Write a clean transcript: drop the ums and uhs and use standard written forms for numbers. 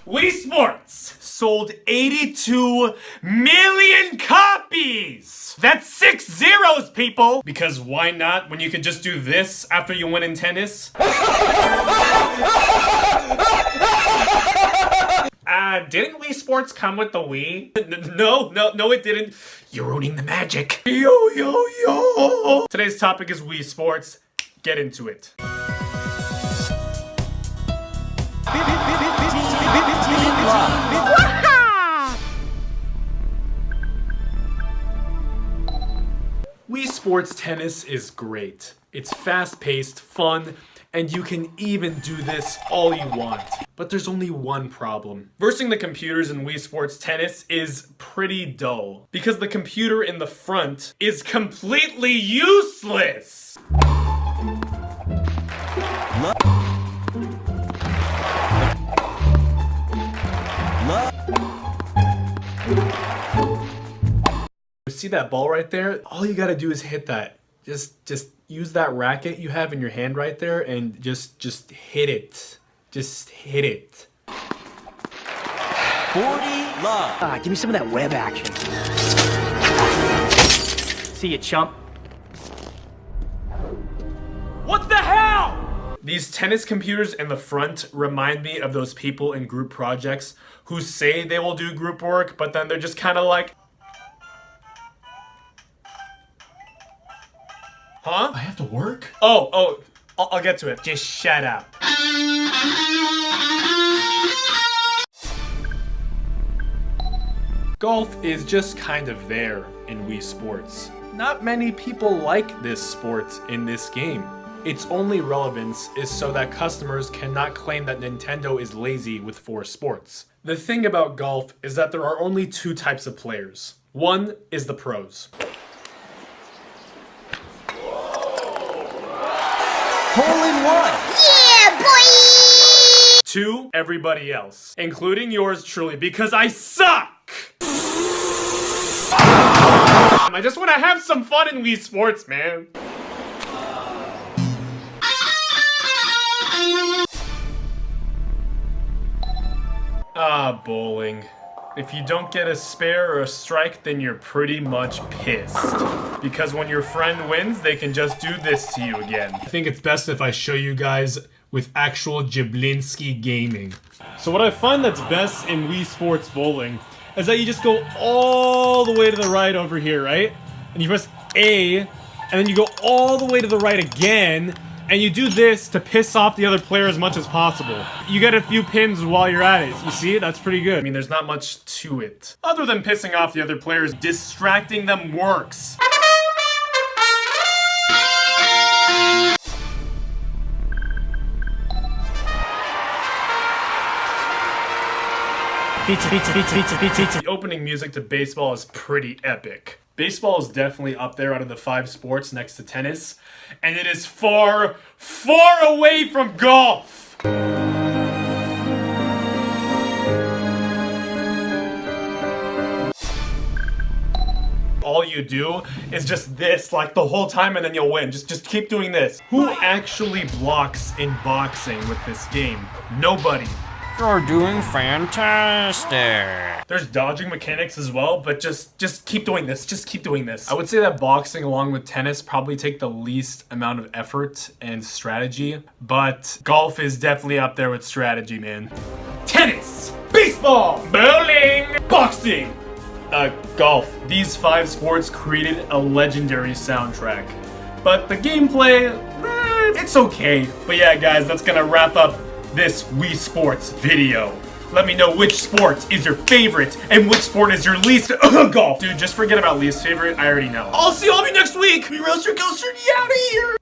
Wii Sports sold 82 million copies! That's 6 zeros, people! Because why not when you could just do this after you win in tennis? Didn't Wii Sports come with the Wii? No, it didn't. You're ruining the magic. Yo. Today's topic is Wii Sports. Get into it. Wii Sports Tennis is great. It's fast-paced, fun, and you can even do this all you want. But there's only one problem. Versing the computers in Wii Sports Tennis is pretty dull, because the computer in the front is completely useless! See that ball right there? All you gotta do is hit that. Just use that racket you have in your hand right there and just hit it. Just hit it. 40 love. Give me some of that web action. See you, chump. What the hell? These tennis computers in the front remind me of those people in group projects who say they will do group work, but then they're just kind of like, huh? I have to work? Oh, I'll get to it. Just shut up. Golf is just kind of there in Wii Sports. Not many people like this sport in this game. Its only relevance is so that customers cannot claim that Nintendo is lazy with 4 sports. The thing about golf is that there are only 2 types of players. One is the pros. Hole-in-one! Yeah, boy! 2, everybody else, including yours truly, because I suck! I just want to have some fun in Wii Sports, man. Bowling. If you don't get a spare or a strike, then you're pretty much pissed. Because when your friend wins, they can just do this to you again. I think it's best if I show you guys with actual Jablinski gaming. So what I find that's best in Wii Sports Bowling is that you just go all the way to the right over here, right? And you press A, and then you go all the way to the right again, and you do this to piss off the other player as much as possible. You get a few pins while you're at it. You see it? That's pretty good. I mean, there's not much to it. Other than pissing off the other players, distracting them works. The opening music to baseball is pretty epic. Baseball is definitely up there out of the 5 sports next to tennis, and it is far, far away from golf! All you do is just this, like the whole time, and then you'll win. Just keep doing this. Who actually blocks in boxing with this game? Nobody. You're doing fantastic. There's dodging mechanics as well, but just keep doing this. Just keep doing this. I would say that boxing along with tennis probably take the least amount of effort and strategy, but golf is definitely up there with strategy, man. Tennis, baseball, bowling, boxing, golf. These 5 sports created a legendary soundtrack, but the gameplay, it's okay. But yeah, guys, that's gonna wrap up this Wii Sports video. Let me know which sport is your favorite and which sport is your least. Golf. Dude, just forget about least favorite. I already know. I'll see all of you next week. We roaster, ghoster, out of here.